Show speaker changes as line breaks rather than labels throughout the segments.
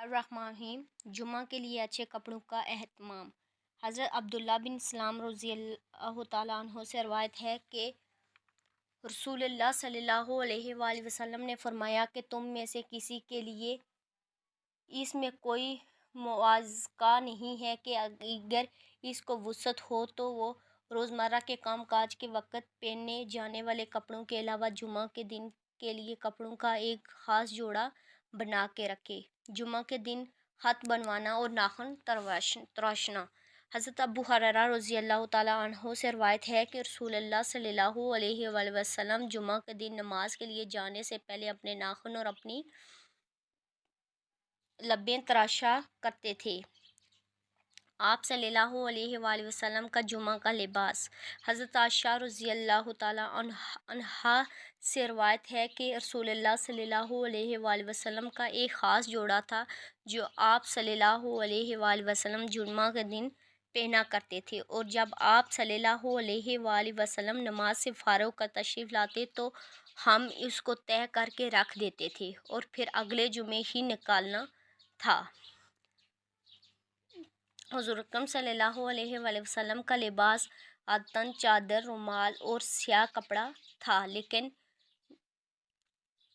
الرحمن جمعہ کے لیے اچھے کپڑوں کا اہتمام۔ حضرت عبداللہ بن سلام رضی اللہ تعالیٰ عنہ سے روایت ہے کہ رسول اللہ صلی اللہ علیہ وآلہ وسلم نے فرمایا کہ تم میں سے کسی کے لیے اس میں کوئی مواضعہ نہیں ہے کہ اگر اس کو وسعت ہو تو وہ روزمرہ کے کام کاج کے وقت پہنے جانے والے کپڑوں کے علاوہ جمعہ کے دن کے لیے کپڑوں کا ایک خاص جوڑا بنا کے رکھے۔ جمعہ کے دن ہاتھ بنوانا اور ناخن تراشنا۔ حضرت ابو ہریرہ رضی اللہ تعالیٰ عنہ سے روایت ہے کہ رسول اللہ صلی اللہ علیہ وآلہ وسلم جمعہ کے دن نماز کے لیے جانے سے پہلے اپنے ناخن اور اپنی لبیں تراشا کرتے تھے۔ آپ صلی اللہ علیہ وآلہ وسلم کا جمعہ کا لباس۔ حضرت عائشہ رضی اللہ تعالیٰ عنہا سے روایت ہے کہ رسول اللہ صلی اللہ علیہ وآلہ وسلم کا ایک خاص جوڑا تھا جو آپ صلی اللہ علیہ وآلہ وسلم جمعہ کے دن پہنا کرتے تھے، اور جب آپ صلی اللہ علیہ وآلہ وسلم نماز سے فارغ ہو کر تشریف لاتے تو ہم اس کو تہہ کر کے رکھ دیتے تھے اور پھر اگلے جمعے ہی نکالنا تھا۔ حضور اکرم صلی اللہ علیہ وآلہ وسلم کا لباس عادتاً چادر، رومال اور سیاہ کپڑا تھا، لیکن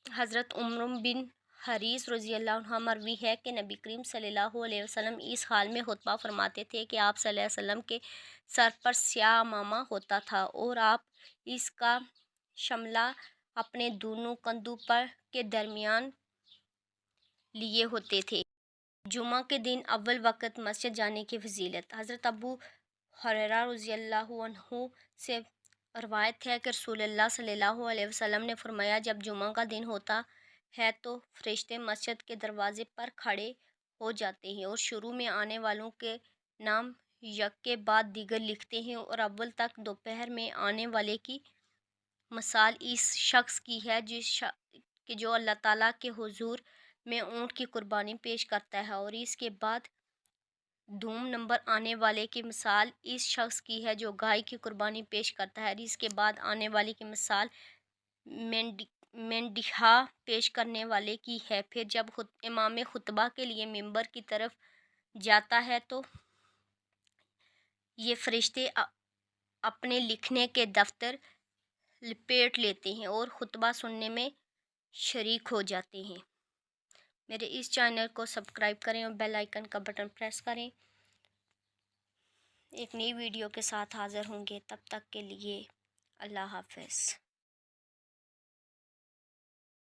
حضرت عمر بن حریث رضی اللہ عنہ مروی ہے کہ نبی کریم صلی اللہ علیہ وسلم اس حال میں خطبہ فرماتے تھے کہ آپ صلی اللہ علیہ وسلم کے سر پر سیاہ عمامہ ہوتا تھا اور آپ اس کا شملہ اپنے دونوں کندھوں پر کے درمیان لیے ہوتے تھے۔ جمعہ کے دن اول وقت مسجد جانے کی فضیلت۔ حضرت ابو ہریرہ رضی اللہ عنہ سے روایت ہے کہ رسول اللہ صلی اللہ علیہ وسلم نے فرمایا جب جمعہ کا دن ہوتا ہے تو فرشتے مسجد کے دروازے پر کھڑے ہو جاتے ہیں اور شروع میں آنے والوں کے نام یک کے بعد دیگر لکھتے ہیں، اور اول تک دوپہر میں آنے والے کی مثال اس شخص کی ہے کہ جو اللہ تعالیٰ کے حضور میں اونٹ کی قربانی پیش کرتا ہے، اور اس کے بعد دوم نمبر آنے والے کی مثال اس شخص کی ہے جو گائے کی قربانی پیش کرتا ہے، اور اس کے بعد آنے والے کی مثال مینڈھا پیش کرنے والے کی ہے۔ پھر جب امام خطبہ کے لیے ممبر کی طرف جاتا ہے تو یہ فرشتے اپنے لکھنے کے دفتر لپیٹ لیتے ہیں اور خطبہ سننے میں شریک ہو جاتے ہیں۔ میرے اس چینل کو سبسکرائب کریں اور بیل آئیکن کا بٹن پریس کریں۔ ایک نئی ویڈیو کے ساتھ حاضر ہوں گے، تب تک کے لیے اللہ حافظ۔